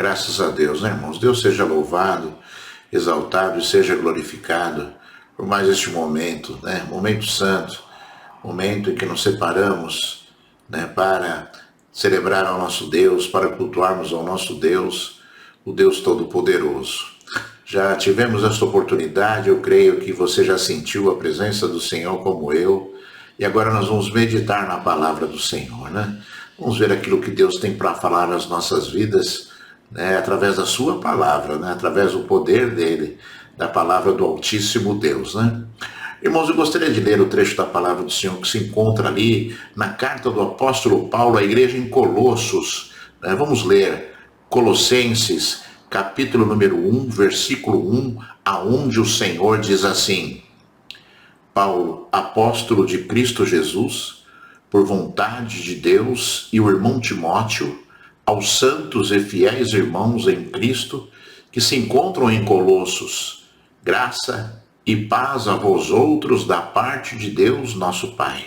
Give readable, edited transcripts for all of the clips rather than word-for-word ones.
Graças a Deus, né, irmãos? Deus seja louvado, exaltado e seja glorificado por mais este momento, né? Momento santo, momento em que nos separamos, né, para celebrar ao nosso Deus, para cultuarmos ao nosso Deus, o Deus Todo-Poderoso. Já tivemos esta oportunidade, eu creio que você já sentiu a presença do Senhor como eu, e agora nós vamos meditar na palavra do Senhor, né? Vamos ver aquilo que Deus tem para falar nas nossas vidas, né, através da sua palavra, né, através do poder dele, da palavra do Altíssimo Deus, né? Irmãos, eu gostaria de ler o trecho da palavra do Senhor que se encontra ali na carta do apóstolo Paulo à igreja em Colossos, né? Vamos ler Colossenses, capítulo número 1, versículo 1, aonde o Senhor diz assim: Paulo, apóstolo de Cristo Jesus, por vontade de Deus, e o irmão Timóteo, aos santos e fiéis irmãos em Cristo que se encontram em Colossos, graça e paz a vós outros da parte de Deus nosso Pai.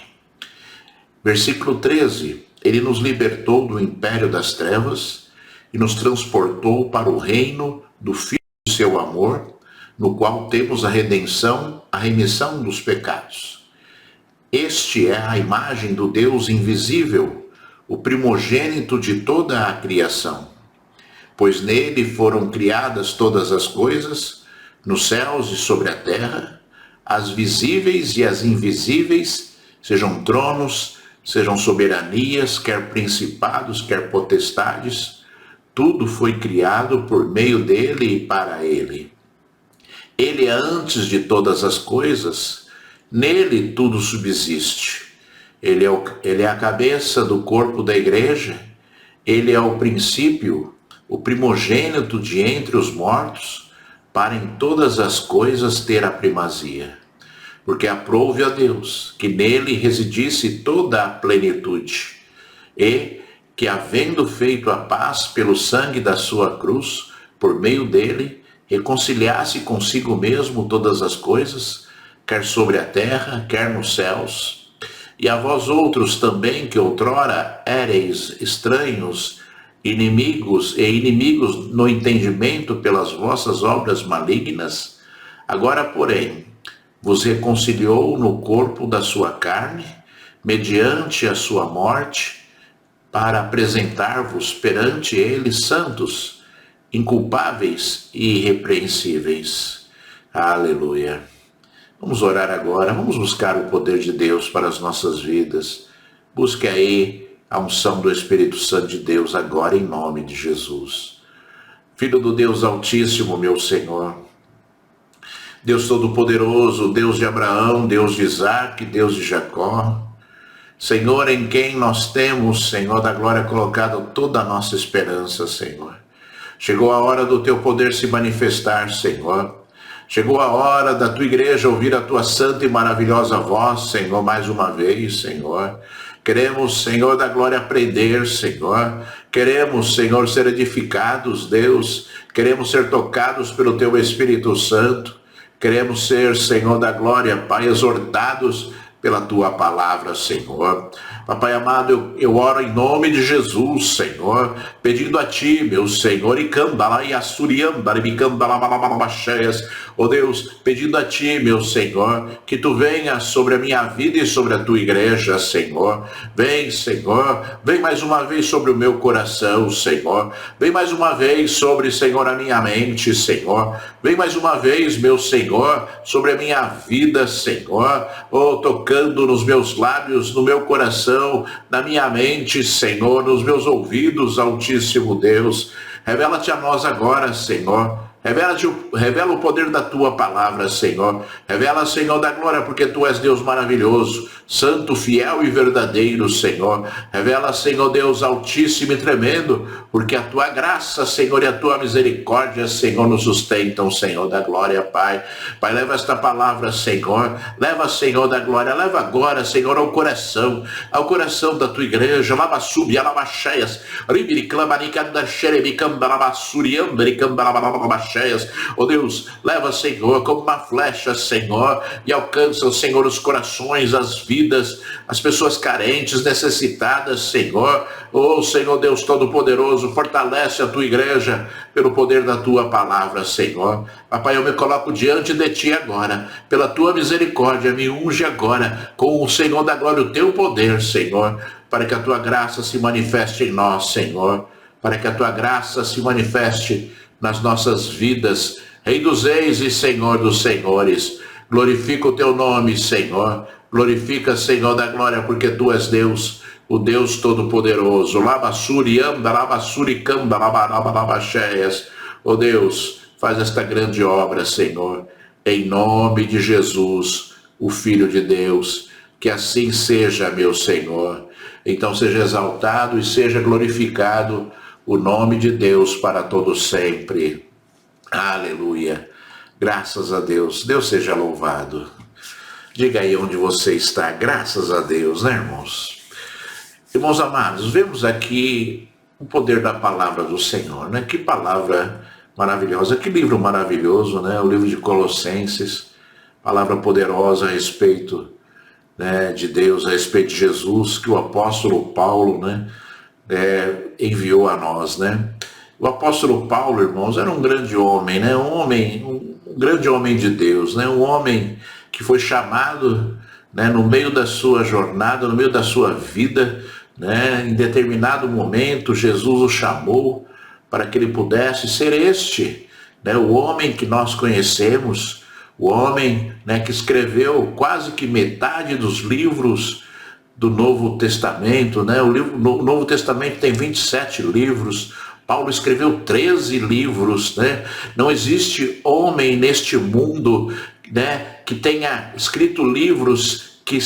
Versículo 13, ele nos libertou do império das trevas e nos transportou para o reino do Filho do seu amor, no qual temos a redenção, a remissão dos pecados. Este é a imagem do Deus invisível, o primogênito de toda a criação. Pois nele foram criadas todas as coisas, nos céus e sobre a terra, as visíveis e as invisíveis, sejam tronos, sejam soberanias, quer principados, quer potestades, tudo foi criado por meio dele e para ele. Ele é antes de todas as coisas, nele tudo subsiste. Ele é a cabeça do corpo da igreja, ele é o princípio, o primogênito de entre os mortos, para em todas as coisas ter a primazia. Porque aprouve a Deus que nele residisse toda a plenitude, e que, havendo feito a paz pelo sangue da sua cruz, por meio dele, reconciliasse consigo mesmo todas as coisas, quer sobre a terra, quer nos céus. E a vós outros também, que outrora éreis estranhos, inimigos no entendimento pelas vossas obras malignas, agora, porém, vos reconciliou no corpo da sua carne, mediante a sua morte, para apresentar-vos perante ele santos, inculpáveis e irrepreensíveis. Aleluia. Vamos orar agora, vamos buscar o poder de Deus para as nossas vidas. Busque aí a unção do Espírito Santo de Deus agora, em nome de Jesus. Filho do Deus Altíssimo, meu Senhor, Deus Todo-Poderoso, Deus de Abraão, Deus de Isaac, Deus de Jacó, Senhor, em quem nós temos, Senhor da glória, colocado toda a nossa esperança, Senhor. Chegou a hora do teu poder se manifestar, Senhor. Chegou a hora da tua igreja ouvir a tua santa e maravilhosa voz, Senhor, mais uma vez, Senhor. Queremos, Senhor da glória, aprender, Senhor. Queremos, Senhor, ser edificados, Deus. Queremos ser tocados pelo teu Espírito Santo. Queremos ser, Senhor da glória, Pai, exortados pela tua palavra, Senhor. Papai amado, eu oro em nome de Jesus, Senhor, pedindo a ti, meu Senhor, ó Deus, pedindo a ti, meu Senhor, que tu venha sobre a minha vida e sobre a tua igreja, Senhor. Vem, Senhor, vem mais uma vez sobre o meu coração, Senhor. Vem mais uma vez sobre, Senhor, a minha mente, Senhor. Vem mais uma vez, meu Senhor, sobre a minha vida, Senhor. Oh, tocando nos meus lábios, no meu coração, na minha mente, Senhor, nos meus ouvidos, Altíssimo Deus. Revela-te a nós agora, Senhor. Revela o poder da tua palavra, Senhor. Revela, Senhor da glória, porque tu és Deus maravilhoso, santo, fiel e verdadeiro, Senhor. Revela, Senhor Deus altíssimo e tremendo, porque a tua graça, Senhor, e a tua misericórdia, Senhor, nos sustentam, Senhor da glória, Pai. Pai, leva esta palavra, Senhor. Leva, Senhor da glória, leva agora, Senhor, ao coração da tua igreja. Lava subi, lava cheias. Ribiriclama, nicanda, xerebicamba, lava suriamba, nicamba, lava Oh Deus, leva, Senhor, como uma flecha, Senhor, e alcança, Senhor, os corações, as vidas, as pessoas carentes, necessitadas, Senhor. Oh Senhor Deus Todo-Poderoso, fortalece a tua igreja pelo poder da tua palavra, Senhor. Papai, eu me coloco diante de ti agora, pela tua misericórdia, me unge agora com o Senhor da glória, o teu poder, Senhor, para que a tua graça se manifeste em nós, Senhor, para que a tua graça se manifeste nas nossas vidas. Rei dos reis e Senhor dos senhores, glorifica o teu nome, Senhor, glorifica, Senhor da glória, porque tu és Deus, o Deus Todo-Poderoso. Labassuri anda, labassuri camba, labarabacheias. Oh Deus, faz esta grande obra, Senhor, em nome de Jesus, o Filho de Deus. Que assim seja, meu Senhor. Então seja exaltado e seja glorificado o nome de Deus para todo sempre. Aleluia. Graças a Deus. Deus seja louvado. Diga aí onde você está. Graças a Deus, né, irmãos? Irmãos amados, vemos aqui o poder da palavra do Senhor, né? Que palavra maravilhosa, que livro maravilhoso, né? O livro de Colossenses, palavra poderosa a respeito, né, de Deus, a respeito de Jesus, que o apóstolo Paulo, né, enviou a nós, né? O apóstolo Paulo, irmãos, era um grande homem, né? Um grande homem de Deus, né? Um homem que foi chamado, né, no meio da sua jornada, no meio da sua vida, né, em determinado momento, Jesus o chamou para que ele pudesse ser este, né, o homem que nós conhecemos, o homem, né, que escreveu quase que metade dos livros do Novo Testamento, né? O Novo Testamento tem 27 livros, Paulo escreveu 13 livros, né? Não existe homem neste mundo, né, que tenha escrito livros que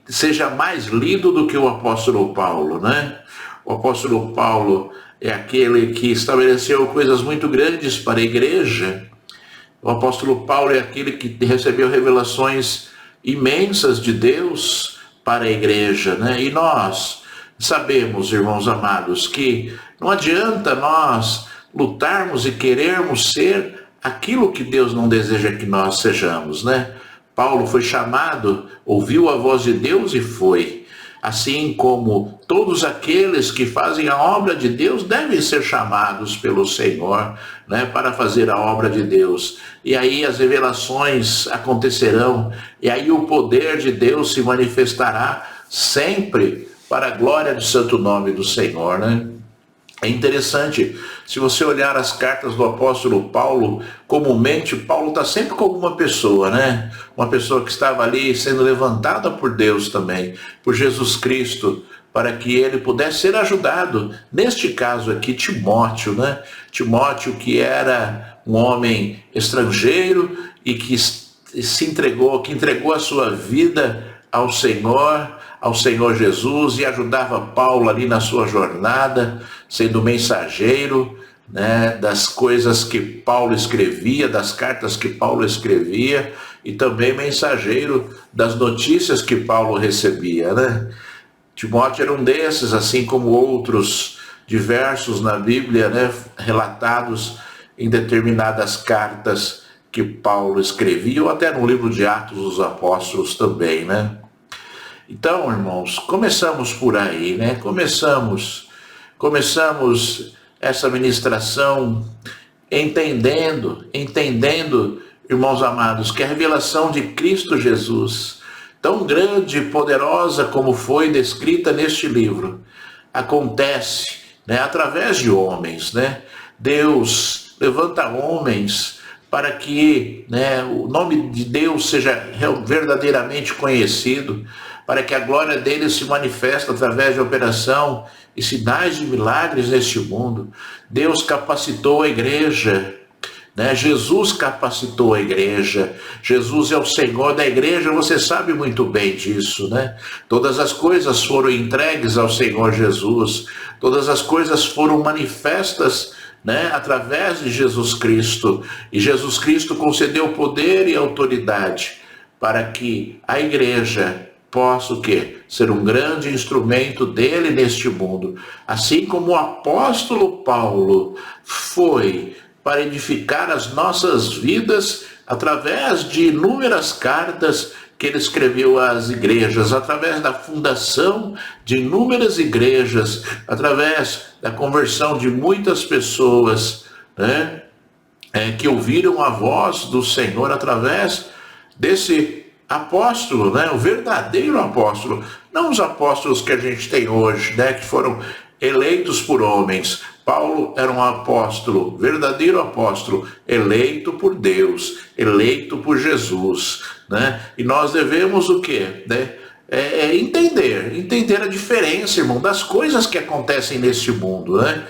seja mais lido do que o apóstolo Paulo, né? O apóstolo Paulo é aquele que estabeleceu coisas muito grandes para a igreja. O apóstolo Paulo é aquele que recebeu revelações imensas de Deus para a igreja, né? E nós sabemos, irmãos amados, que não adianta nós lutarmos e querermos ser aquilo que Deus não deseja que nós sejamos, né? Paulo foi chamado, ouviu a voz de Deus e foi. Assim como todos aqueles que fazem a obra de Deus devem ser chamados pelo Senhor, né, para fazer a obra de Deus. E aí as revelações acontecerão, e aí o poder de Deus se manifestará sempre para a glória do santo nome do Senhor, né? É interessante, se você olhar as cartas do apóstolo Paulo, comumente Paulo está sempre com uma pessoa, né? Uma pessoa que estava ali sendo levantada por Deus também, por Jesus Cristo, para que ele pudesse ser ajudado. Neste caso aqui, Timóteo, né? Timóteo, que era um homem estrangeiro e que entregou a sua vida ao Senhor Jesus, e ajudava Paulo ali na sua jornada, sendo mensageiro, né, das coisas que Paulo escrevia, das cartas que Paulo escrevia, e também mensageiro das notícias que Paulo recebia, né? Timóteo era um desses, assim como outros diversos na Bíblia, né, relatados em determinadas cartas que Paulo escrevia, ou até no livro de Atos dos Apóstolos também, né? Então, irmãos, começamos por aí, né? Começamos essa ministração entendendo, irmãos amados, que a revelação de Cristo Jesus, tão grande e poderosa como foi descrita neste livro, acontece, né, através de homens, né? Deus levanta homens para que, né, o nome de Deus seja verdadeiramente conhecido, para que a glória dele se manifeste através de operação e sinais de milagres neste mundo. Deus capacitou a igreja, né? Jesus capacitou a igreja. Jesus é o Senhor da igreja, você sabe muito bem disso, né? Todas as coisas foram entregues ao Senhor Jesus, todas as coisas foram manifestas, né, através de Jesus Cristo, e Jesus Cristo concedeu poder e autoridade para que a igreja possa o quê? Ser um grande instrumento dele neste mundo. Assim como o apóstolo Paulo foi para edificar as nossas vidas através de inúmeras cartas que ele escreveu às igrejas, através da fundação de inúmeras igrejas, através da conversão de muitas pessoas, né, que ouviram a voz do Senhor através desse apóstolo, né, o verdadeiro apóstolo, não os apóstolos que a gente tem hoje, né, que foram eleitos por homens. Paulo era um apóstolo, verdadeiro apóstolo, eleito por Deus, eleito por Jesus, né? E nós devemos o quê? Né? Entender a diferença, irmão, das coisas que acontecem neste mundo, né?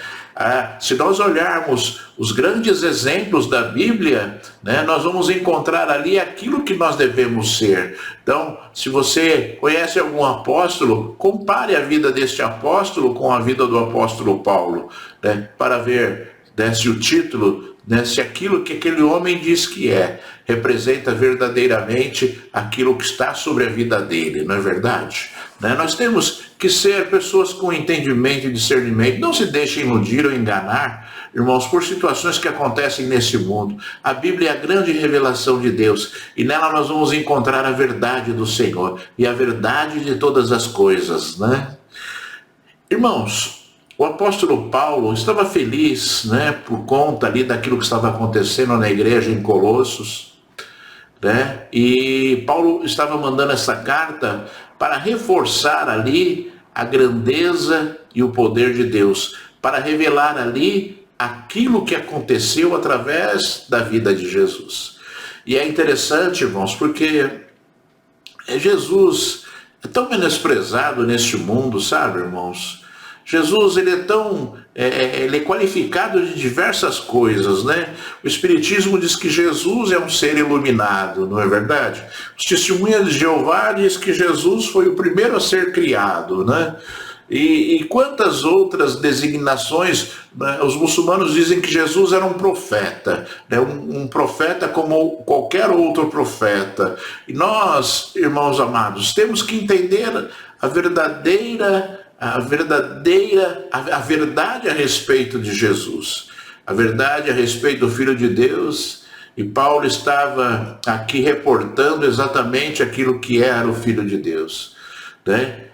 Se nós olharmos os grandes exemplos da Bíblia, né, nós vamos encontrar ali aquilo que nós devemos ser. Então, se você conhece algum apóstolo, compare a vida deste apóstolo com a vida do apóstolo Paulo, né, para ver, né, se o título, né, se aquilo que aquele homem diz que representa verdadeiramente aquilo que está sobre a vida dele, não é verdade? Né? Nós temos que ser pessoas com entendimento e discernimento. Não se deixem iludir ou enganar, irmãos, por situações que acontecem nesse mundo. A Bíblia é a grande revelação de Deus, e nela nós vamos encontrar a verdade do Senhor e a verdade de todas as coisas, né? Irmãos, o apóstolo Paulo estava feliz, né, por conta ali daquilo que estava acontecendo na igreja em Colossos, né? E Paulo estava mandando essa carta para reforçar ali a grandeza e o poder de Deus, para revelar ali aquilo que aconteceu através da vida de Jesus. E é interessante, irmãos, porque Jesus é tão menosprezado neste mundo, sabe, irmãos? Jesus, ele é qualificado de diversas coisas, né? O Espiritismo diz que Jesus é um ser iluminado, não é verdade? Os Testemunhas de Jeová diz que Jesus foi o primeiro a ser criado, né? E quantas outras designações, né? Os muçulmanos dizem que Jesus era um profeta, né? Um profeta como qualquer outro profeta. E nós, irmãos amados, temos que entender a verdade a respeito de Jesus, a verdade a respeito do Filho de Deus. E Paulo estava aqui reportando exatamente aquilo que era o Filho de Deus, né?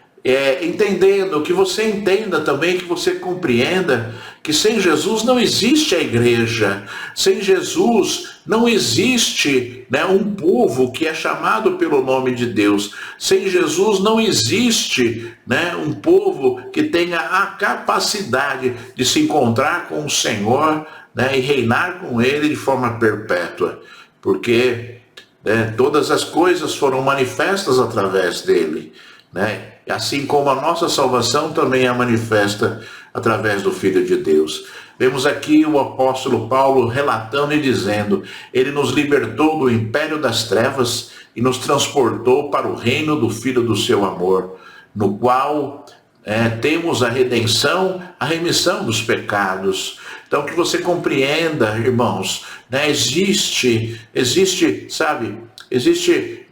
Entendendo, que você entenda também, que você compreenda que sem Jesus não existe a igreja, sem Jesus não existe, né, um povo que é chamado pelo nome de Deus, sem Jesus não existe, né, um povo que tenha a capacidade de se encontrar com o Senhor, né, e reinar com Ele de forma perpétua, porque, né, todas as coisas foram manifestas através dele, né? Assim como a nossa salvação também é manifesta através do Filho de Deus. Vemos aqui o apóstolo Paulo relatando e dizendo: ele nos libertou do império das trevas e nos transportou para o reino do Filho do seu amor, no qual temos a redenção, a remissão dos pecados. Então, que você compreenda, irmãos, né, existe, sabe, existe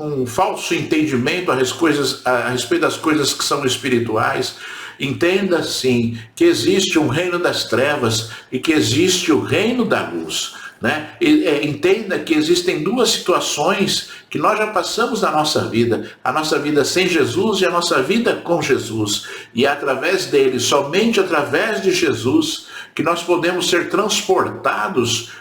um falso entendimento a respeito das coisas que são espirituais. Entenda, sim, que existe um reino das trevas e que existe o reino da luz, né? Entenda que existem duas situações que nós já passamos na nossa vida: a nossa vida sem Jesus e a nossa vida com Jesus. E é através dele, somente através de Jesus, que nós podemos ser transportados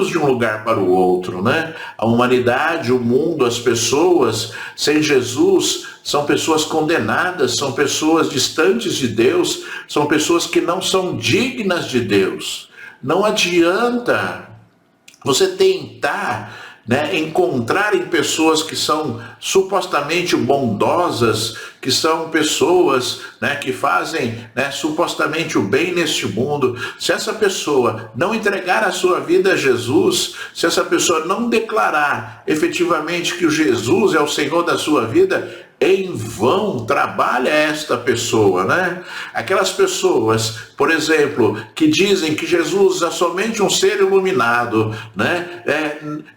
de um lugar para o outro, né? A humanidade, o mundo, as pessoas sem Jesus são pessoas condenadas, são pessoas distantes de Deus, são pessoas que não são dignas de Deus. Não adianta você tentar, né, encontrar em pessoas que são supostamente bondosas, que são pessoas, né, que fazem, né, supostamente o bem neste mundo. Se essa pessoa não entregar a sua vida a Jesus, se essa pessoa não declarar efetivamente que o Jesus é o Senhor da sua vida, em vão trabalha esta pessoa, né? Aquelas pessoas, por exemplo, que dizem que Jesus é somente um ser iluminado, né?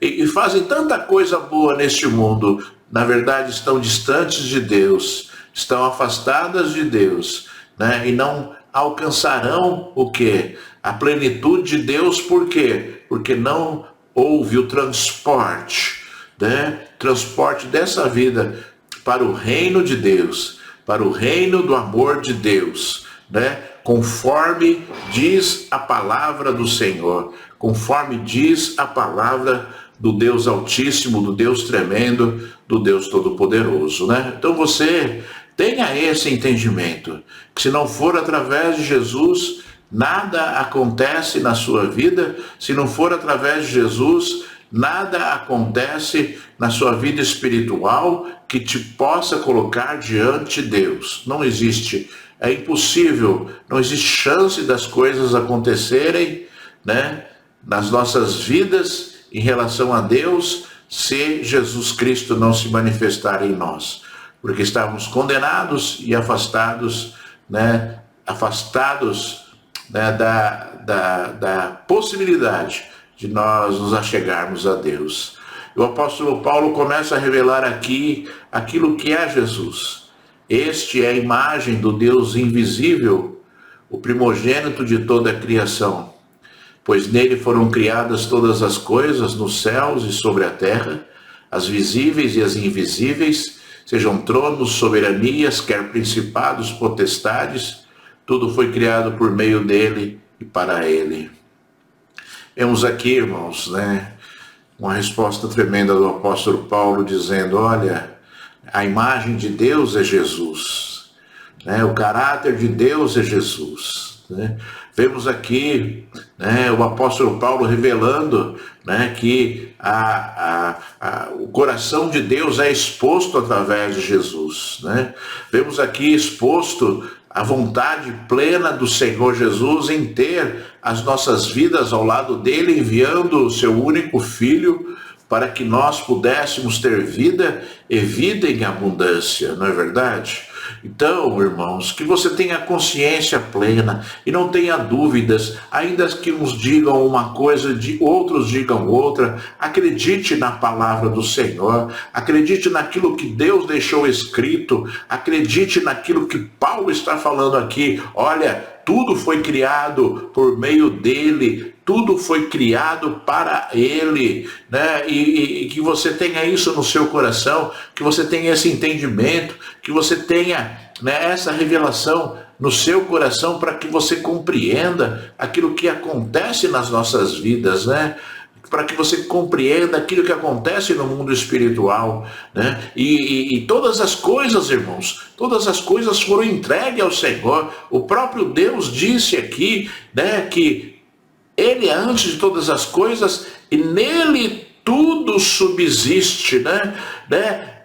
E fazem tanta coisa boa neste mundo, na verdade estão distantes de Deus, estão afastadas de Deus, né? E não alcançarão o quê? a plenitude de Deus, por quê? Porque não houve o transporte, né? Transporte dessa vida para o reino de Deus, para o reino do amor de Deus, né? Conforme diz a palavra do Senhor, conforme diz a palavra do Deus Altíssimo, do Deus tremendo, do Deus Todo-Poderoso, né? Então você tenha esse entendimento, que se não for através de Jesus, nada acontece na sua vida. Se não for através de Jesus, nada acontece na sua vida espiritual que te possa colocar diante de Deus. Não existe, é impossível, não existe chance das coisas acontecerem, né, nas nossas vidas em relação a Deus, se Jesus Cristo não se manifestar em nós. Porque estávamos condenados e afastados, né, né, da possibilidade de nós nos achegarmos a Deus. O apóstolo Paulo começa a revelar aqui aquilo que é Jesus. Este é a imagem do Deus invisível, o primogênito de toda a criação, pois nele foram criadas todas as coisas nos céus e sobre a terra, as visíveis e as invisíveis, sejam tronos, soberanias, quer principados, potestades, tudo foi criado por meio dele e para ele. Vemos aqui, irmãos, né, uma resposta tremenda do apóstolo Paulo dizendo, olha, a imagem de Deus é Jesus, né, o caráter de Deus é Jesus, né? Vemos aqui, né, o apóstolo Paulo revelando, né, que o coração de Deus é exposto através de Jesus, né? Vemos aqui exposto a vontade plena do Senhor Jesus em ter as nossas vidas ao lado dele, enviando o seu único Filho para que nós pudéssemos ter vida e vida em abundância, não é verdade? Então, irmãos, que você tenha consciência plena e não tenha dúvidas, ainda que uns digam uma coisa, outros digam outra, acredite na palavra do Senhor, acredite naquilo que Deus deixou escrito, acredite naquilo que Paulo está falando aqui. Olha, tudo foi criado por meio dele, tudo foi criado para ele, né? E que você tenha isso no seu coração, que você tenha esse entendimento, que você tenha, né, essa revelação no seu coração para que você compreenda aquilo que acontece nas nossas vidas, né? Para que você compreenda aquilo que acontece no mundo espiritual, né? E todas as coisas, irmãos, todas as coisas foram entregues ao Senhor. O próprio Deus disse aqui, né, que Ele é antes de todas as coisas e nele tudo subsiste, né?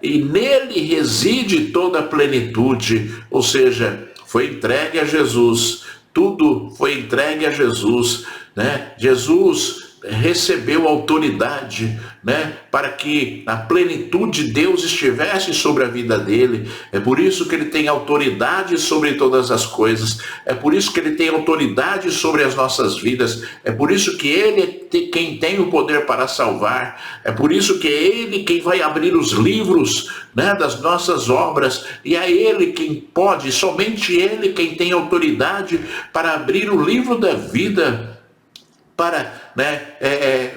E nele reside toda a plenitude, ou seja, foi entregue a Jesus, tudo foi entregue a Jesus, né? Jesus recebeu autoridade, né, para que a plenitude de Deus estivesse sobre a vida dele. É por isso que ele tem autoridade sobre todas as coisas, é por isso que ele tem autoridade sobre as nossas vidas, é por isso que ele é quem tem o poder para salvar, é por isso que é ele quem vai abrir os livros, né, das nossas obras, e é ele quem pode, somente ele quem tem autoridade para abrir o livro da vida, para, né,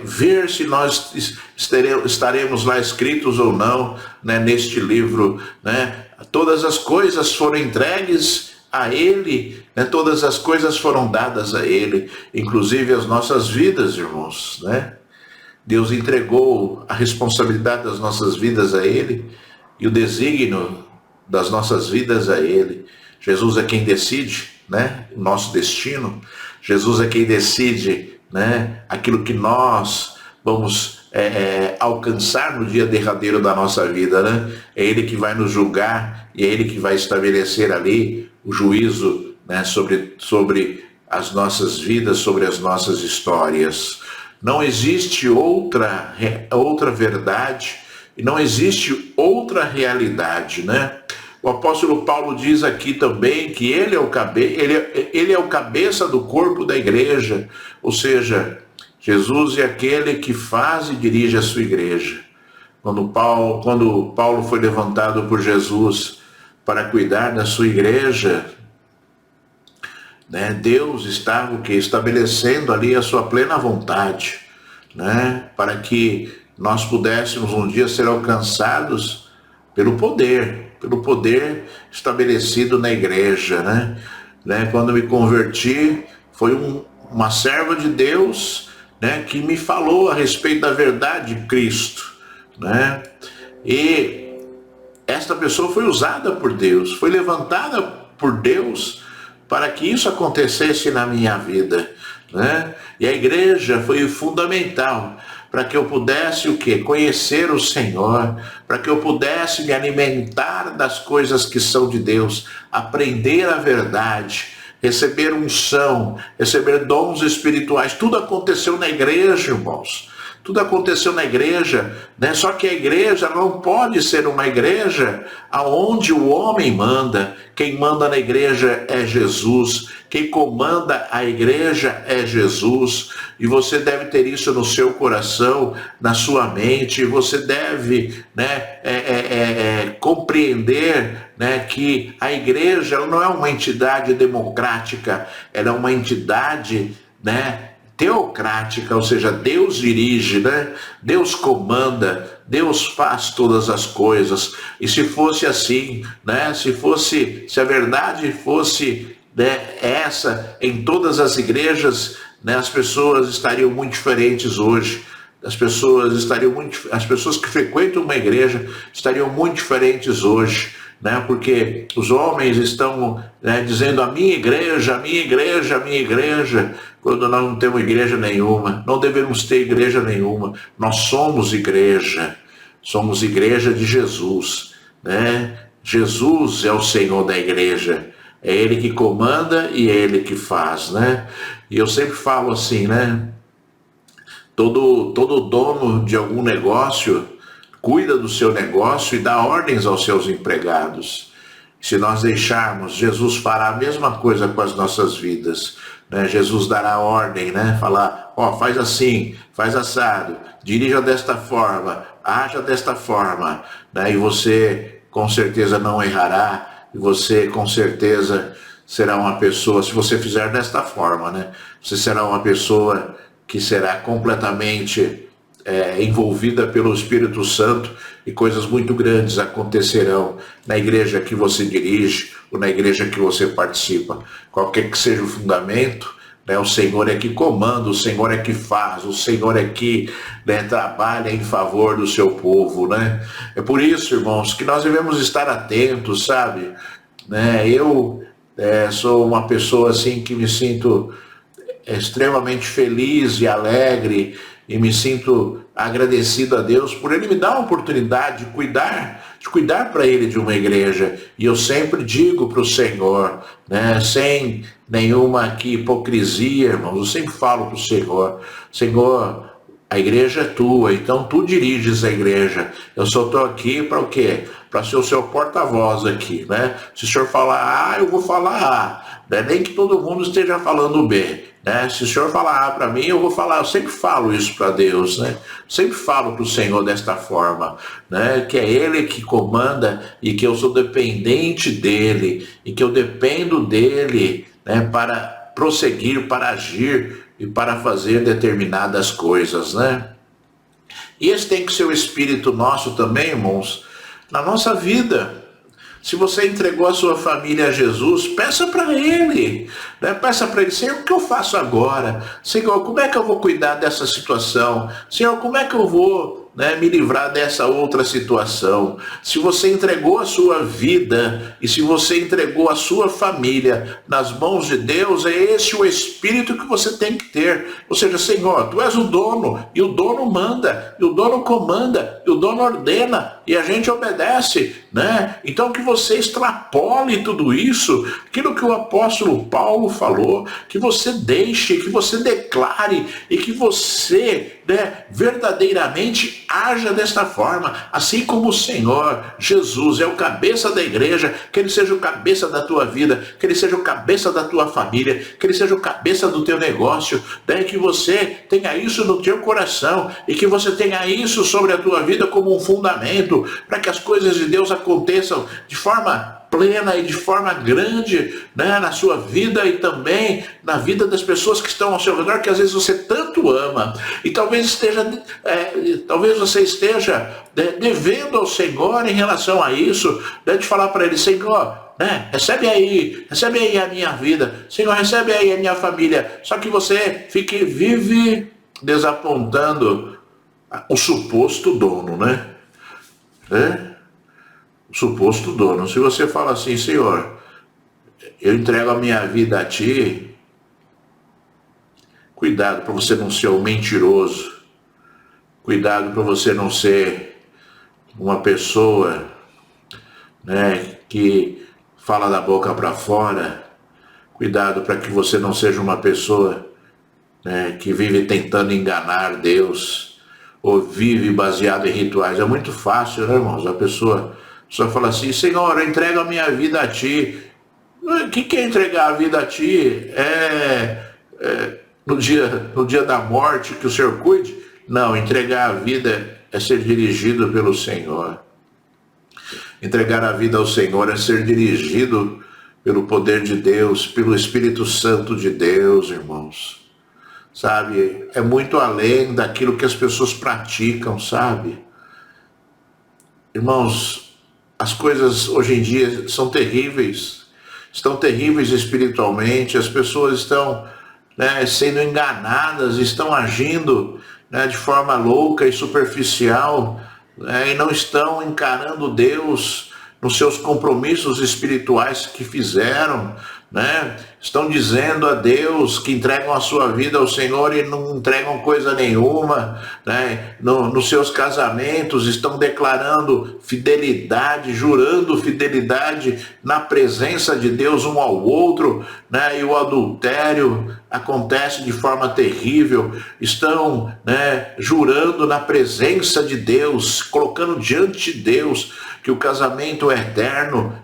ver se nós estaremos lá escritos ou não, né, neste livro, né? Todas as coisas foram entregues a Ele, né? Todas as coisas foram dadas a Ele, inclusive as nossas vidas, irmãos, né? Deus entregou a responsabilidade das nossas vidas a Ele e o desígnio das nossas vidas a Ele. Jesus é quem decide, né, o nosso destino. Jesus é quem decide, né, aquilo que nós vamos alcançar no dia derradeiro da nossa vida, né? É Ele que vai nos julgar e é Ele que vai estabelecer ali o juízo, né, sobre as nossas vidas, sobre as nossas histórias. Não existe outra verdade e não existe outra realidade, né? O apóstolo Paulo diz aqui também que ele é o cabeça do corpo da igreja, ou seja, Jesus é aquele que faz e dirige a sua igreja. Quando Paulo foi levantado por Jesus para cuidar da sua igreja, né? Deus estava o quê? Estabelecendo ali a sua plena vontade, né? Para que nós pudéssemos um dia ser alcançados pelo poder estabelecido na igreja, né? Quando me converti, foi uma serva de Deus, né, que me falou a respeito da verdade de Cristo, né? E esta pessoa foi usada por Deus, foi levantada por Deus para que isso acontecesse na minha vida, né? E a igreja foi fundamental para que eu pudesse o quê? Conhecer o Senhor, para que eu pudesse me alimentar das coisas que são de Deus, aprender a verdade, receber unção, receber dons espirituais. Tudo aconteceu na igreja, irmãos. Tudo aconteceu na igreja, né? Só que a igreja não pode ser uma igreja aonde o homem manda. Quem manda na igreja é Jesus. Quem comanda a igreja é Jesus. E você deve ter isso no seu coração, na sua mente. Você deve, né, compreender, né, que a igreja ela não é uma entidade democrática. Ela é uma entidade, né, teocrática, ou seja, Deus dirige, né? Deus comanda, Deus faz todas as coisas. E se fosse assim, né? Se a verdade fosse, né, essa em todas as igrejas, né, as pessoas estariam muito diferentes hoje. As pessoas que frequentam uma igreja estariam muito diferentes hoje, né? Porque os homens estão, né, dizendo a minha igreja, a minha igreja, a minha igreja, quando nós não temos igreja nenhuma, não devemos ter igreja nenhuma. Nós somos igreja de Jesus, né? Jesus é o Senhor da igreja, é Ele que comanda e é Ele que faz, né? E eu sempre falo assim, né? Todo dono de algum negócio cuida do seu negócio e dá ordens aos seus empregados. Se nós deixarmos, Jesus fará a mesma coisa com as nossas vidas, né? Jesus dará ordem, né? Falar, ó, faz assim, faz assado, dirija desta forma, haja desta forma, né? E você com certeza não errará, e você com certeza será uma pessoa, se você fizer desta forma, né? Você será uma pessoa que será completamente envolvida pelo Espírito Santo, e coisas muito grandes acontecerão na igreja que você dirige ou na igreja que você participa. Qualquer que seja o fundamento, né, o Senhor é que comanda, o Senhor é que faz, o Senhor é que, né, trabalha em favor do seu povo, né? É por isso, irmãos, que nós devemos estar atentos, sabe? Né? Eu sou uma pessoa assim que me sinto extremamente feliz e alegre, e me sinto agradecido a Deus por Ele me dar a oportunidade de cuidar para Ele de uma igreja. E eu sempre digo para o Senhor, né, sem nenhuma aqui hipocrisia, irmãos, eu sempre falo para o Senhor, Senhor, a igreja é tua, então tu diriges a igreja. Eu só estou aqui para o quê? Para ser o seu porta-voz aqui, né? Se o senhor falar A, eu vou falar A, né? Nem que todo mundo esteja falando B, né? Se o senhor falar A para mim, eu vou falar. Eu sempre falo isso para Deus, né? Sempre falo para o Senhor desta forma, né? Que é Ele que comanda e que eu sou dependente dEle e que eu dependo dEle, né? Para prosseguir, para agir e para fazer determinadas coisas, né? E esse tem que ser o espírito nosso também, irmãos, na nossa vida. Se você entregou a sua família a Jesus, peça para Ele, né? Peça para Ele, Senhor, o que eu faço agora? Senhor, como é que eu vou cuidar dessa situação? Senhor, como é que eu vou, né, me livrar dessa outra situação? Se você entregou a sua vida e se você entregou a sua família nas mãos de Deus, é esse o espírito que você tem que ter. Ou seja, Senhor, Tu és o dono, e o dono manda, e o dono comanda, e o dono ordena, e a gente obedece, né? Então que você extrapole tudo isso, aquilo que o apóstolo Paulo falou, que você deixe, que você declare, e que você, né, verdadeiramente haja desta forma, assim como o Senhor Jesus é o cabeça da igreja, que Ele seja o cabeça da tua vida, que Ele seja o cabeça da tua família, que Ele seja o cabeça do teu negócio, né? Que você tenha isso no teu coração e que você tenha isso sobre a tua vida como um fundamento para que as coisas de Deus aconteçam de forma plena e de forma grande, né, na sua vida e também na vida das pessoas que estão ao seu redor, que às vezes você tanto ama. E talvez você esteja devendo ao Senhor em relação a isso, né, de falar para Ele: Senhor, né, recebe aí a minha vida, Senhor, recebe aí a minha família. Só que você vive desapontando o suposto dono, né? O suposto dono. Se você fala assim: Senhor, eu entrego a minha vida a Ti, cuidado para você não ser um mentiroso, cuidado para você não ser uma pessoa, né, que fala da boca para fora, cuidado para que você não seja uma pessoa, né, que vive tentando enganar Deus, ou vive baseado em rituais. É muito fácil, né, irmãos? A pessoa só fala assim: Senhor, eu entrego a minha vida a Ti. O que é entregar a vida a Ti? No dia da morte que o Senhor cuide? Não, entregar a vida é ser dirigido pelo Senhor. Entregar a vida ao Senhor é ser dirigido pelo poder de Deus, pelo Espírito Santo de Deus, irmãos. Sabe? É muito além daquilo que as pessoas praticam, sabe? Irmãos, as coisas hoje em dia são terríveis. Estão terríveis espiritualmente. As pessoas estão, né, sendo enganadas, estão agindo, né, de forma louca e superficial, né, e não estão encarando Deus nos seus compromissos espirituais que fizeram, né? Estão dizendo a Deus que entregam a sua vida ao Senhor e não entregam coisa nenhuma, né? Nos seus casamentos estão declarando fidelidade, jurando fidelidade na presença de Deus um ao outro, né? E o adultério acontece de forma terrível. Estão, né, jurando na presença de Deus, colocando diante de Deus que o casamento é eterno.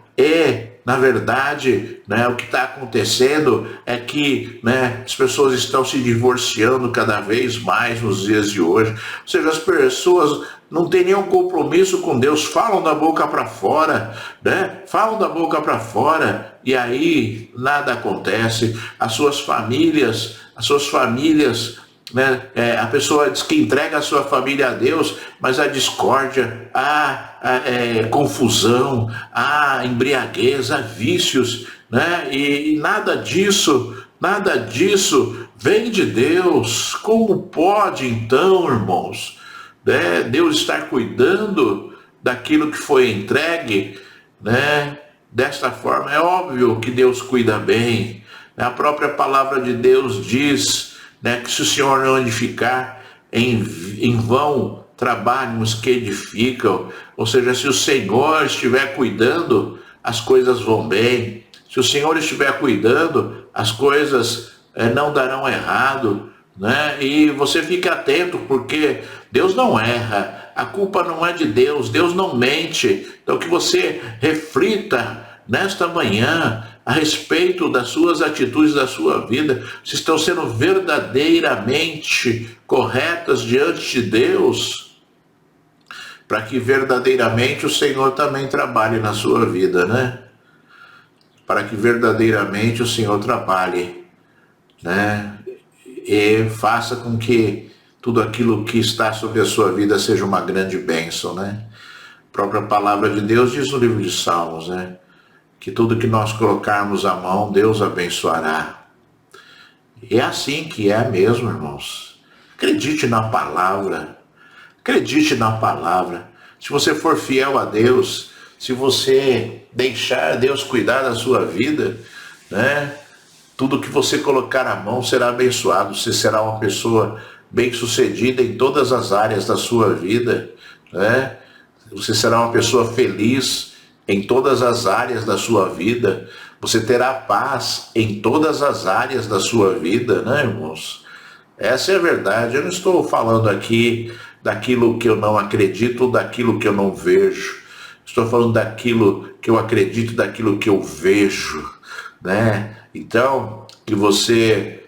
Na verdade, né, o que está acontecendo é que, né, as pessoas estão se divorciando cada vez mais nos dias de hoje. Ou seja, as pessoas não têm nenhum compromisso com Deus, falam da boca para fora, né? Falam da boca para fora e aí nada acontece. As suas famílias, né? A pessoa diz que entrega a sua família a Deus, mas a discórdia, confusão, a embriaguez, a vícios, né? E nada disso vem de Deus. Como pode então, irmãos, né, Deus estar cuidando daquilo que foi entregue, né, desta forma? É óbvio que Deus cuida bem. A própria palavra de Deus diz, né, que se o Senhor não edificar, em vão trabalham os que edificam. Ou seja, se o Senhor estiver cuidando, as coisas vão bem. Se o Senhor estiver cuidando, as coisas não darão errado, né? E você fica atento, porque Deus não erra, a culpa não é de Deus, Deus não mente. Então que você reflita nesta manhã a respeito das suas atitudes, da sua vida, se estão sendo verdadeiramente corretas diante de Deus, para que verdadeiramente o Senhor também trabalhe na sua vida, né? Para que verdadeiramente o Senhor trabalhe, né? E faça com que tudo aquilo que está sobre a sua vida seja uma grande bênção, né? A própria palavra de Deus diz no livro de Salmos, né, que tudo que nós colocarmos à mão, Deus abençoará. E é assim que é mesmo, irmãos. Acredite na palavra. Acredite na palavra. Se você for fiel a Deus, se você deixar Deus cuidar da sua vida, né, tudo que você colocar à mão será abençoado. Você será uma pessoa bem-sucedida em todas as áreas da sua vida, né? Você será uma pessoa feliz em todas as áreas da sua vida. Você terá paz em todas as áreas da sua vida, né, irmãos? Essa é a verdade. Eu não estou falando aqui daquilo que eu não acredito ou daquilo que eu não vejo. Estou falando daquilo que eu acredito, daquilo que eu vejo, né? Então, que você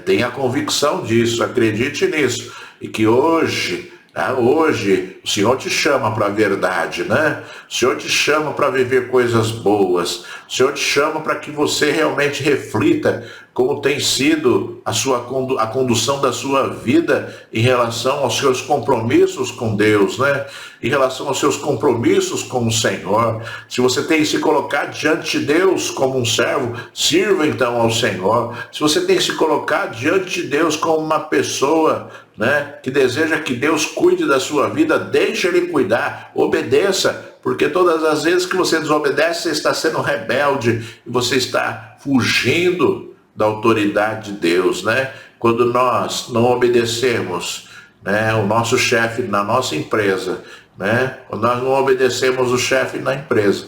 tenha a convicção disso, acredite nisso. E que hoje o O Senhor te chama para a verdade, né? O Senhor te chama para viver coisas boas. O Senhor te chama para que você realmente reflita como tem sido a condução da sua vida em relação aos seus compromissos com Deus, né? Em relação aos seus compromissos com o Senhor. Se você tem que se colocar diante de Deus como um servo, sirva então ao Senhor. Se você tem que se colocar diante de Deus como uma pessoa, né, que deseja que Deus cuide da sua vida, deixe Ele cuidar, obedeça, porque todas as vezes que você desobedece, você está sendo rebelde e você está fugindo da autoridade de Deus, né? Quando nós não obedecemos, né, o nosso chefe na nossa empresa, né? Quando nós não obedecemos o chefe na empresa,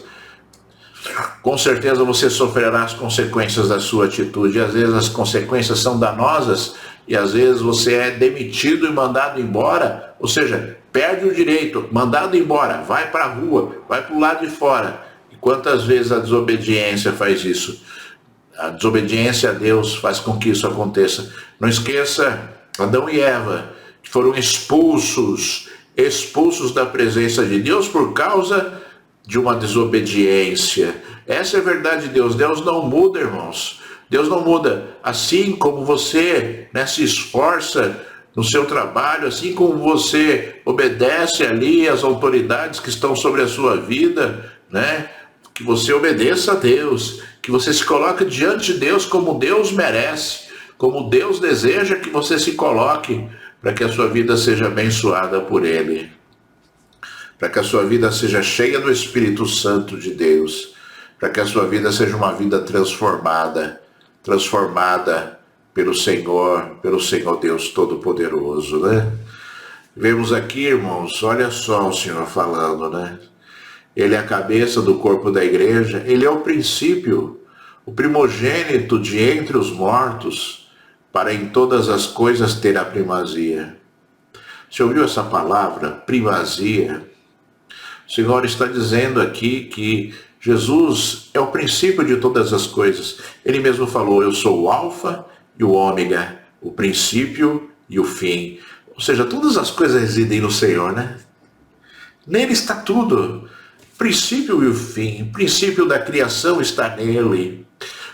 com certeza você sofrerá as consequências da sua atitude. E às vezes as consequências são danosas, e às vezes você é demitido e mandado embora, ou seja, perde o direito, mandado embora, vai para a rua, vai para o lado de fora. E quantas vezes a desobediência faz isso? A desobediência a Deus faz com que isso aconteça. Não esqueça, Adão e Eva foram expulsos da presença de Deus por causa de uma desobediência. Essa é a verdade de Deus. Deus não muda, irmãos. Deus não muda. Assim como você, né, se esforça no seu trabalho, assim como você obedece ali às autoridades que estão sobre a sua vida, né, que você obedeça a Deus, que você se coloque diante de Deus como Deus merece, como Deus deseja que você se coloque, para que a sua vida seja abençoada por Ele, para que a sua vida seja cheia do Espírito Santo de Deus, para que a sua vida seja uma vida transformada pelo Senhor Deus Todo-Poderoso, né? Vemos aqui, irmãos, olha só o Senhor falando, né? Ele é a cabeça do corpo da igreja, ele é o princípio, o primogênito de entre os mortos, para em todas as coisas ter a primazia. Você ouviu essa palavra, primazia? O Senhor está dizendo aqui que Jesus é o princípio de todas as coisas. Ele mesmo falou, eu sou o alfa e o ômega, o princípio e o fim. Ou seja, todas as coisas residem no Senhor, né? Nele está tudo. O princípio e o fim. O princípio da criação está nele.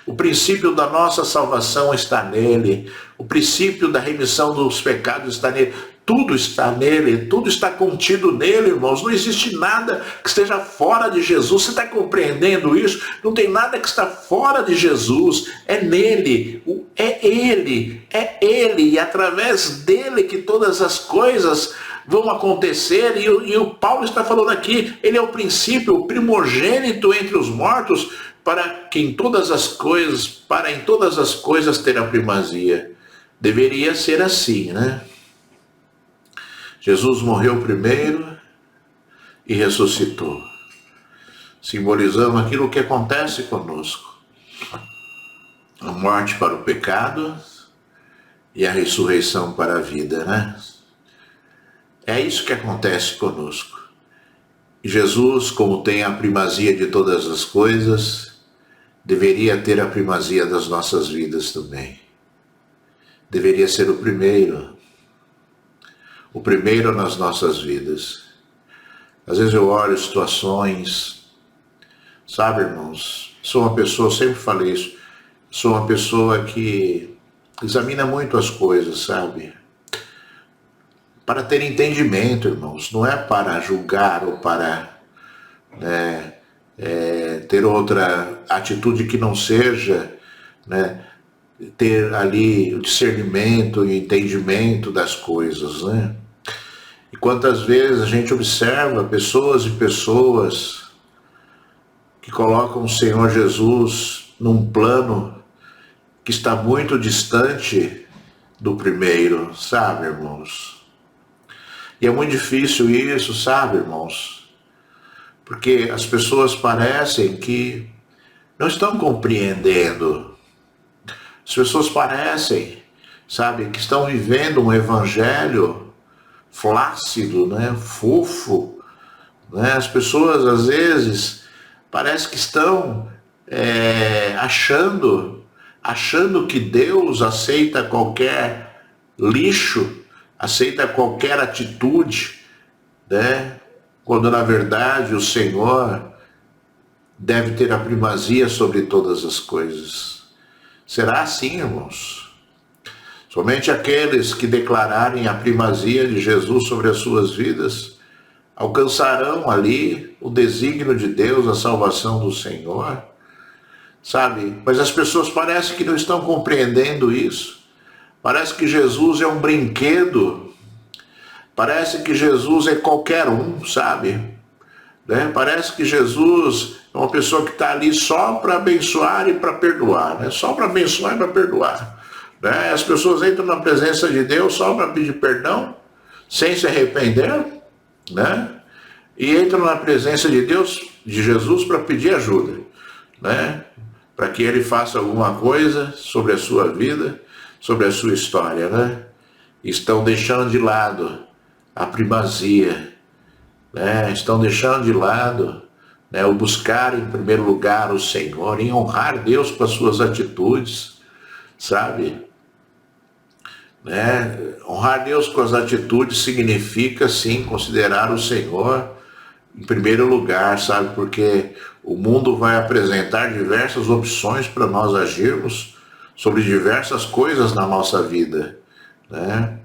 O princípio da nossa salvação está nele. O princípio da remissão dos pecados está nele. Tudo está nele, tudo está contido nele, irmãos. Não existe nada que esteja fora de Jesus. Você está compreendendo isso? Não tem nada que está fora de Jesus. É nele, é Ele. E através dele que todas as coisas vão acontecer. E o Paulo está falando aqui, ele é o princípio, o primogênito entre os mortos, para em todas as coisas ter a primazia. Deveria ser assim, né? Jesus morreu primeiro e ressuscitou, simbolizando aquilo que acontece conosco. A morte para o pecado e a ressurreição para a vida, né? É isso que acontece conosco. Jesus, como tem a primazia de todas as coisas, deveria ter a primazia das nossas vidas também. Deveria ser o primeiro nas nossas vidas. Às vezes eu olho situações, sabe, irmãos, sou uma pessoa, sempre falei isso, sou uma pessoa que examina muito as coisas, sabe? Para ter entendimento, irmãos, não é para julgar ou para ter outra atitude que não seja, né, ter ali o discernimento e entendimento das coisas, né? E quantas vezes a gente observa pessoas e pessoas que colocam o Senhor Jesus num plano que está muito distante do primeiro, sabe, irmãos? E é muito difícil isso, sabe, irmãos? Porque as pessoas parecem que não estão compreendendo. As pessoas parecem, sabe, que estão vivendo um evangelho flácido, né, fofo, né? As pessoas às vezes parece que estão achando que Deus aceita qualquer lixo, aceita qualquer atitude, né? Quando na verdade o Senhor deve ter a primazia sobre todas as coisas. Será assim, irmãos? Somente aqueles que declararem a primazia de Jesus sobre as suas vidas alcançarão ali o desígnio de Deus, a salvação do Senhor, sabe? Mas as pessoas parecem que não estão compreendendo isso. Parece que Jesus é um brinquedo. Parece que Jesus é qualquer um, sabe? Né? Parece que Jesus é uma pessoa que está ali só para abençoar e para perdoar, né? Só para abençoar e para perdoar. Né? As pessoas entram na presença de Deus só para pedir perdão, sem se arrepender, né? E entram na presença de Deus, de Jesus, para pedir ajuda, né? Para que Ele faça alguma coisa sobre a sua vida, sobre a sua história, né? Estão deixando de lado a primazia, né? Estão deixando de lado, né, o buscar em primeiro lugar o Senhor, em honrar Deus com as suas atitudes, sabe? Né? Honrar Deus com as atitudes significa, sim, considerar o Senhor em primeiro lugar, sabe? Porque o mundo vai apresentar diversas opções para nós agirmos sobre diversas coisas na nossa vida, né?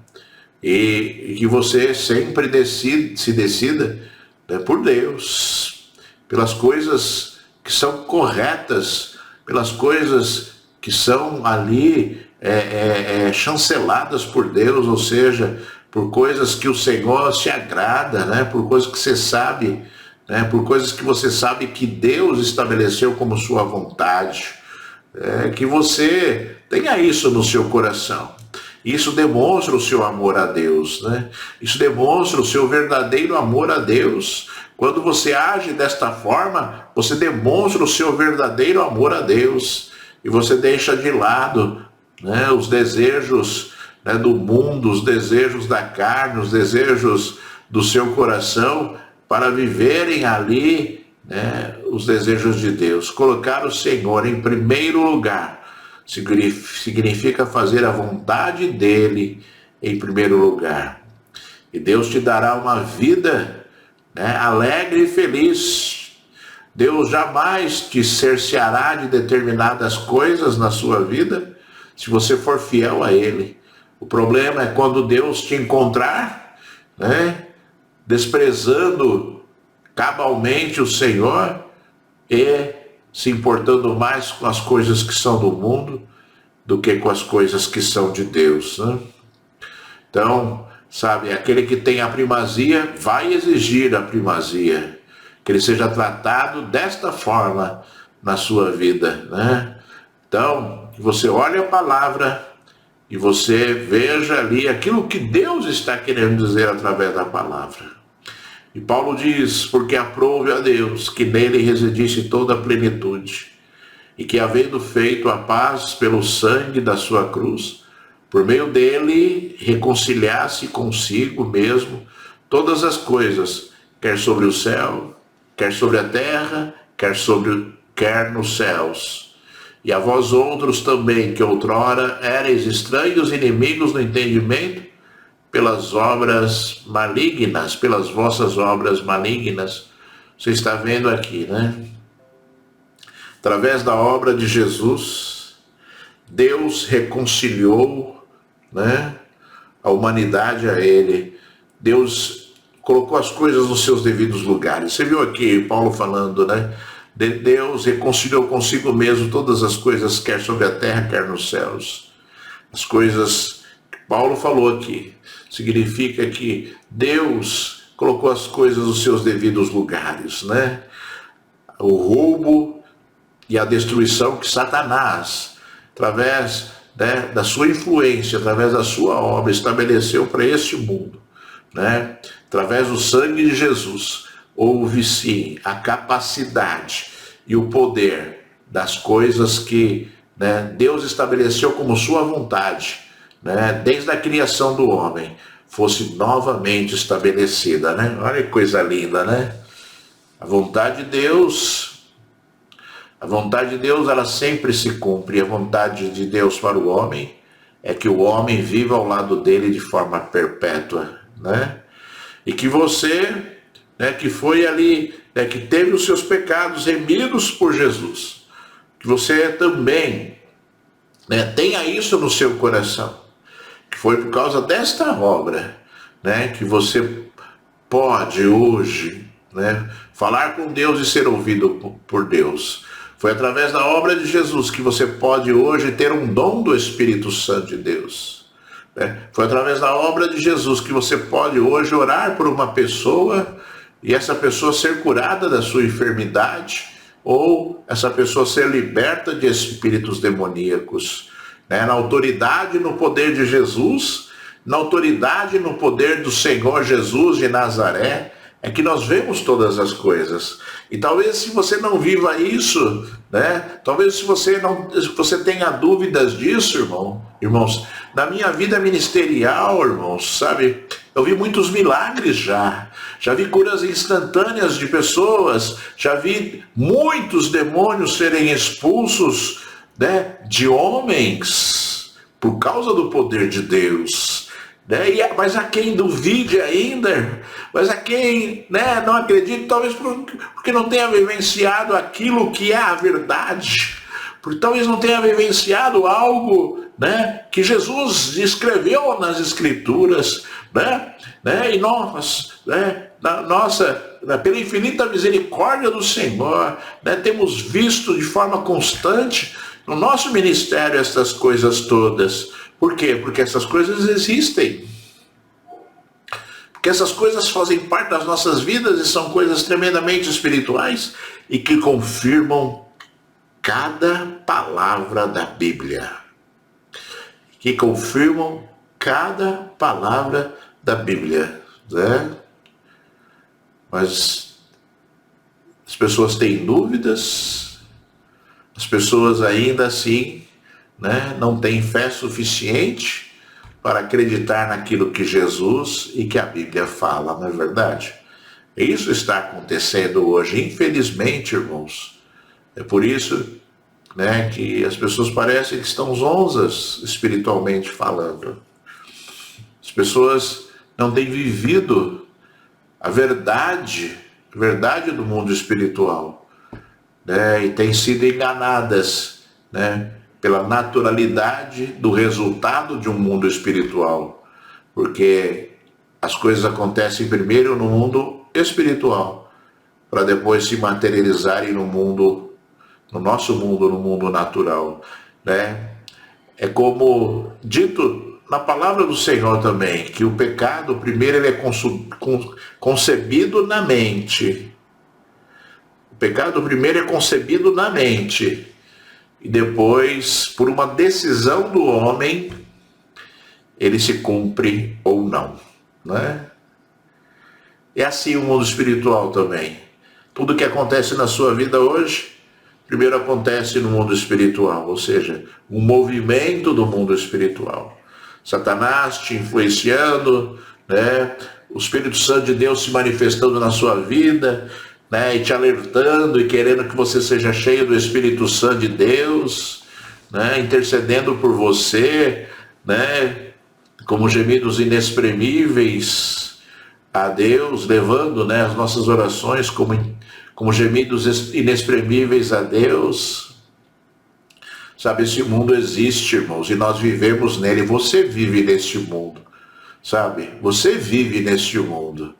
E que você sempre se decida, né, por Deus, pelas coisas que são corretas, pelas coisas que são ali chanceladas por Deus, ou seja, por coisas que o Senhor se agrada, né, por coisas que você sabe, né, por coisas que você sabe que Deus estabeleceu como sua vontade, que você tenha isso no seu coração. Isso demonstra o seu amor a Deus, né? Isso demonstra o seu verdadeiro amor a Deus. Quando você age desta forma, você demonstra o seu verdadeiro amor a Deus. E você deixa de lado, né, os desejos, né, do mundo, os desejos da carne, os desejos do seu coração, para viverem ali, né, os desejos de Deus. Colocar o Senhor em primeiro lugar significa fazer a vontade dele em primeiro lugar. E Deus te dará uma vida, né, alegre e feliz. Deus jamais te cerceará de determinadas coisas na sua vida, se você for fiel a Ele. O problema é quando Deus te encontrar, né, desprezando cabalmente o Senhor e se importando mais com as coisas que são do mundo do que com as coisas que são de Deus, né? Então, sabe, aquele que tem a primazia vai exigir a primazia, que ele seja tratado desta forma na sua vida, né? Então, que você olhe a palavra e você veja ali aquilo que Deus está querendo dizer através da palavra. E Paulo diz, porque aprouve a Deus que nele residisse toda a plenitude, e que havendo feito a paz pelo sangue da sua cruz, por meio dele reconciliasse consigo mesmo todas as coisas, quer sobre o céu, quer sobre a terra, quer nos céus. E a vós outros também, que outrora éreis estranhos e inimigos no entendimento, pelas obras malignas, pelas vossas obras malignas. Você está vendo aqui, né? Através da obra de Jesus, Deus reconciliou, né, a humanidade a Ele. Deus colocou as coisas nos seus devidos lugares. Você viu aqui Paulo falando, né? Deus reconciliou consigo mesmo todas as coisas, quer sobre a terra, quer nos céus. As coisas que Paulo falou aqui significa que Deus colocou as coisas nos seus devidos lugares, né? O roubo e a destruição que Satanás, através, né, da sua influência, através da sua obra, estabeleceu para este mundo, né? Através do sangue de Jesus, houve sim a capacidade e o poder das coisas que, né, Deus estabeleceu como sua vontade, né, desde a criação do homem, fosse novamente estabelecida, né? Olha que coisa linda, né? A vontade de Deus, ela sempre se cumpre. A vontade de Deus para o homem é que o homem viva ao lado dele de forma perpétua, né? E que você, né, que foi ali, né, que teve os seus pecados remidos por Jesus, que você também, né, tenha isso no seu coração, que foi por causa desta obra, né, que você pode hoje, né, falar com Deus e ser ouvido por Deus. Foi através da obra de Jesus que você pode hoje ter um dom do Espírito Santo de Deus. Foi através da obra de Jesus que você pode hoje orar por uma pessoa e essa pessoa ser curada da sua enfermidade, ou essa pessoa ser liberta de espíritos demoníacos. Na autoridade e no poder de Jesus, na autoridade e no poder do Senhor Jesus de Nazaré, é que nós vemos todas as coisas. E talvez se você não viva isso, né? Talvez se você tenha dúvidas disso, irmãos, na minha vida ministerial, irmãos, sabe? Eu vi muitos milagres já vi curas instantâneas de pessoas, já vi muitos demônios serem expulsos, né, de homens por causa do poder de Deus. Mas a quem duvide ainda, mas a quem, né, não acredite, talvez porque não tenha vivenciado aquilo que é a verdade, porque talvez não tenha vivenciado algo, né, que Jesus escreveu nas Escrituras, e nós, pela infinita misericórdia do Senhor, temos visto de forma constante no nosso ministério essas coisas todas. Por quê? Porque essas coisas existem. Porque essas coisas fazem parte das nossas vidas e são coisas tremendamente espirituais e que confirmam cada palavra da Bíblia. Que confirmam cada palavra da Bíblia. Mas as pessoas têm dúvidas, as pessoas ainda assim, não têm fé suficiente para acreditar naquilo que Jesus e que a Bíblia fala, não é verdade? Isso está acontecendo hoje, infelizmente, irmãos. É por isso, que as pessoas parecem que estão zonzas espiritualmente falando. As pessoas não têm vivido a verdade do mundo espiritual, e têm sido enganadas, pela naturalidade do resultado de um mundo espiritual, porque as coisas acontecem primeiro no mundo espiritual, para depois se materializarem no nosso mundo, no mundo natural. É como dito na palavra do Senhor também, que o pecado primeiro ele é concebido na mente. O pecado primeiro é concebido na mente. E depois, por uma decisão do homem, ele se cumpre ou não. É assim o mundo espiritual também. Tudo que acontece na sua vida hoje, primeiro acontece no mundo espiritual, ou seja, um movimento do mundo espiritual. Satanás te influenciando, o Espírito Santo de Deus se manifestando na sua vida, e te alertando e querendo que você seja cheio do Espírito Santo de Deus, intercedendo por você, como gemidos inexprimíveis a Deus, levando, as nossas orações como gemidos inexprimíveis a Deus. Sabe, esse mundo existe, irmãos, e nós vivemos nele. Você vive neste mundo, sabe? Você vive neste mundo.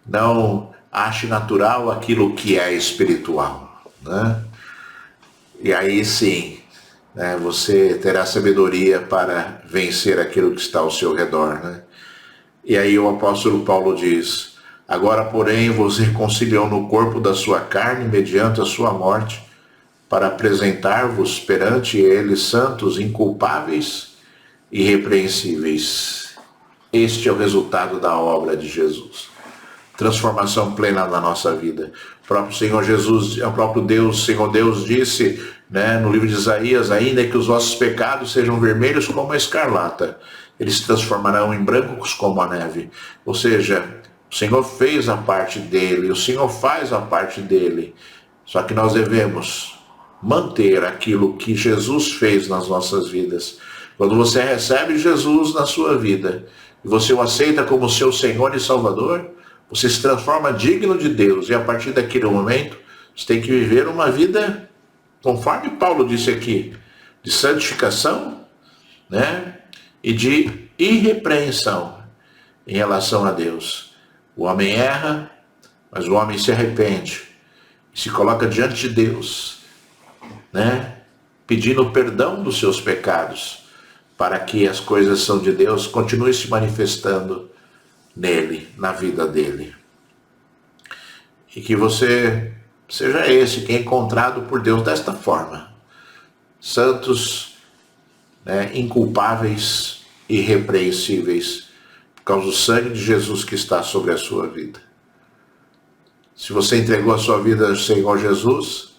Não ache natural aquilo que é espiritual, E aí sim, você terá sabedoria para vencer aquilo que está ao seu redor, E aí o apóstolo Paulo diz: agora, porém, vos reconciliou no corpo da sua carne mediante a sua morte, para apresentar-vos perante ele santos, inculpáveis e irrepreensíveis. Este é o resultado da obra de Jesus. Transformação plena na nossa vida. O próprio Senhor Jesus, o próprio Deus, Senhor Deus disse, no livro de Isaías: ainda que os vossos pecados sejam vermelhos como a escarlata, eles se transformarão em brancos como a neve. Ou seja, o Senhor fez a parte dele, o Senhor faz a parte dele. Só que nós devemos manter aquilo que Jesus fez nas nossas vidas. Quando você recebe Jesus na sua vida, e você o aceita como seu Senhor e Salvador, Você se transforma digno de Deus, e a partir daquele momento, você tem que viver uma vida, conforme Paulo disse aqui, de santificação, né? E de irrepreensão em relação a Deus. O homem erra, mas o homem se arrepende, se coloca diante de Deus, né? Pedindo perdão dos seus pecados, para que as coisas são de Deus continuem se manifestando nele, na vida dele. E que você seja esse que é encontrado por Deus desta forma. Santos, né, inculpáveis, irrepreensíveis, por causa do sangue de Jesus que está sobre a sua vida. Se você entregou a sua vida ao Senhor Jesus,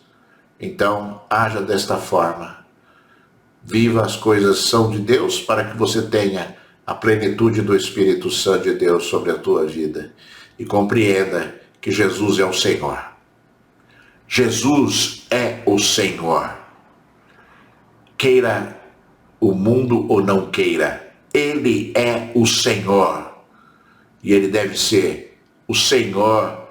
então haja desta forma. Viva as coisas são de Deus para que você tenha a plenitude do Espírito Santo de Deus sobre a tua vida. E compreenda que Jesus é o Senhor. Jesus é o Senhor. Queira o mundo ou não queira, Ele é o Senhor. E Ele deve ser o Senhor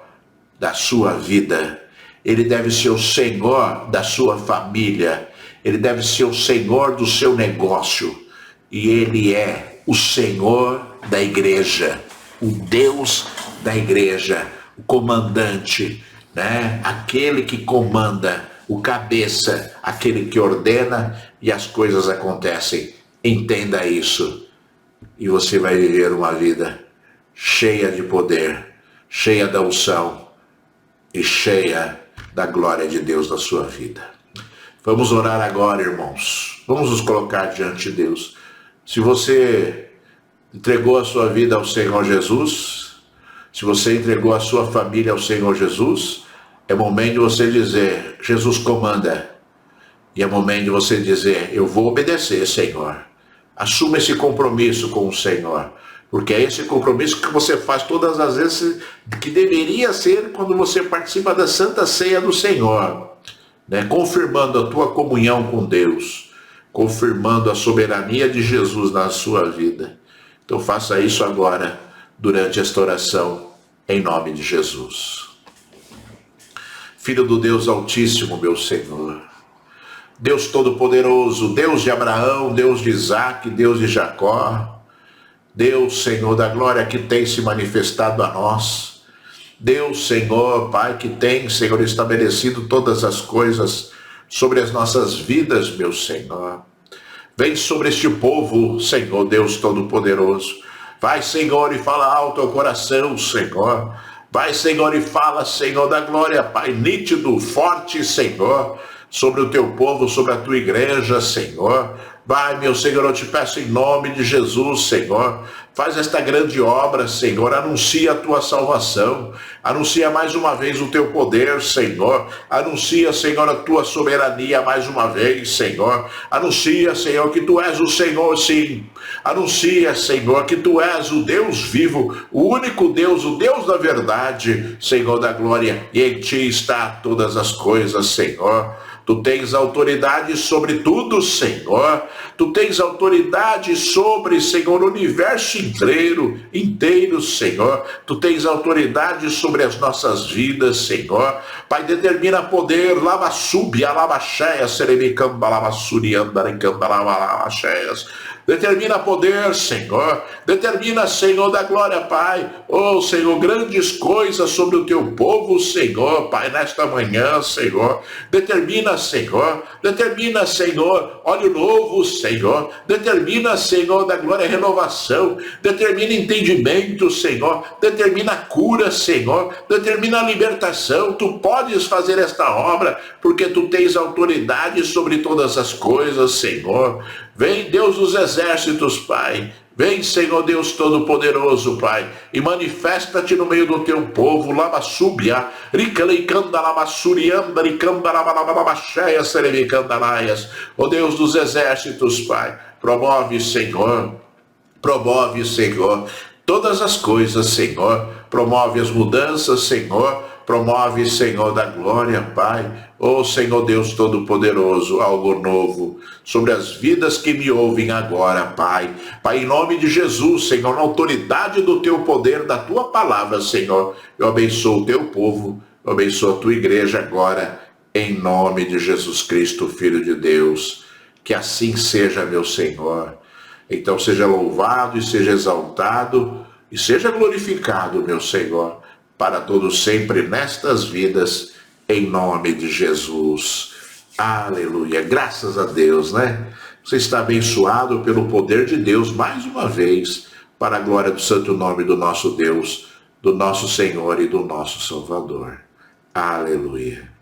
da sua vida. Ele deve ser o Senhor da sua família. Ele deve ser o Senhor do seu negócio. E Ele é o Senhor da igreja, o Deus da igreja, o comandante, né? Aquele que comanda, o cabeça, aquele que ordena e as coisas acontecem. Entenda isso e você vai viver uma vida cheia de poder, cheia da unção e cheia da glória de Deus na sua vida. Vamos orar agora, irmãos. Vamos nos colocar diante de Deus. Se você entregou a sua vida ao Senhor Jesus, se você entregou a sua família ao Senhor Jesus, é momento de você dizer, Jesus comanda. E é momento de você dizer, eu vou obedecer, Senhor. Assuma esse compromisso com o Senhor. Porque é esse compromisso que você faz todas as vezes que deveria ser quando você participa da Santa Ceia do Senhor, né? Confirmando a tua comunhão com Deus, confirmando a soberania de Jesus na sua vida. Então faça isso agora, durante esta oração, em nome de Jesus. Filho do Deus Altíssimo, meu Senhor, Deus Todo-Poderoso, Deus de Abraão, Deus de Isaac, Deus de Jacó, Deus, Senhor da glória, que tem se manifestado a nós. Deus, Senhor, Pai, que tem, Senhor, estabelecido todas as coisas sobre as nossas vidas, meu Senhor. Vem sobre este povo, Senhor, Deus Todo-Poderoso. Vai, Senhor, e fala alto ao coração, Senhor. Vai, Senhor, e fala, Senhor, da glória, Pai, nítido, forte, Senhor, sobre o teu povo, sobre a tua igreja, Senhor. Vai, meu Senhor, eu te peço em nome de Jesus, Senhor. Faz esta grande obra, Senhor. Anuncia a tua salvação. Anuncia mais uma vez o teu poder, Senhor. Anuncia, Senhor, a tua soberania mais uma vez, Senhor. Anuncia, Senhor, que tu és o Senhor, sim. Anuncia, Senhor, que tu és o Deus vivo, o único Deus, o Deus da verdade, Senhor da glória. E em ti está todas as coisas, Senhor. Tu tens autoridade sobre tudo, Senhor. Tu tens autoridade sobre, Senhor, o universo inteiro, Senhor. Tu tens autoridade sobre as nossas vidas, Senhor. Pai, determina poder, lava subia, lava cheia, seremicamba, lava surianda, lava cheias. Determina poder, Senhor. Determina, Senhor da glória, Pai. Oh, Senhor, grandes coisas sobre o teu povo, Senhor. Pai, nesta manhã, Senhor. Determina, Senhor. Determina, Senhor, óleo novo, Senhor. Determina, Senhor da glória, renovação. Determina entendimento, Senhor. Determina cura, Senhor. Determina libertação. Tu podes fazer esta obra, porque tu tens autoridade sobre todas as coisas, Senhor. Vem, Deus dos exércitos, Pai. Vem, Senhor Deus Todo-Poderoso, Pai, e manifesta-te no meio do teu povo. Lava súbia, ricalicanda, lava surianda, ricanda, lava cheia, seremicandalaias. Ó Deus dos exércitos, Pai, promove, Senhor, todas as coisas, Senhor. Promove as mudanças, Senhor. Promove, Senhor da glória, Pai, ó Senhor Deus Todo-Poderoso, algo novo sobre as vidas que me ouvem agora, Pai. Pai, em nome de Jesus, Senhor, na autoridade do Teu poder, da Tua palavra, Senhor, eu abençoo o Teu povo, eu abençoo a Tua igreja agora, em nome de Jesus Cristo, Filho de Deus. Que assim seja, meu Senhor. Então seja louvado e seja exaltado e seja glorificado, meu Senhor, para todos sempre nestas vidas, em nome de Jesus. Aleluia. Graças a Deus, né? Você está abençoado pelo poder de Deus mais uma vez, para a glória do santo nome do nosso Deus, do nosso Senhor e do nosso Salvador. Aleluia.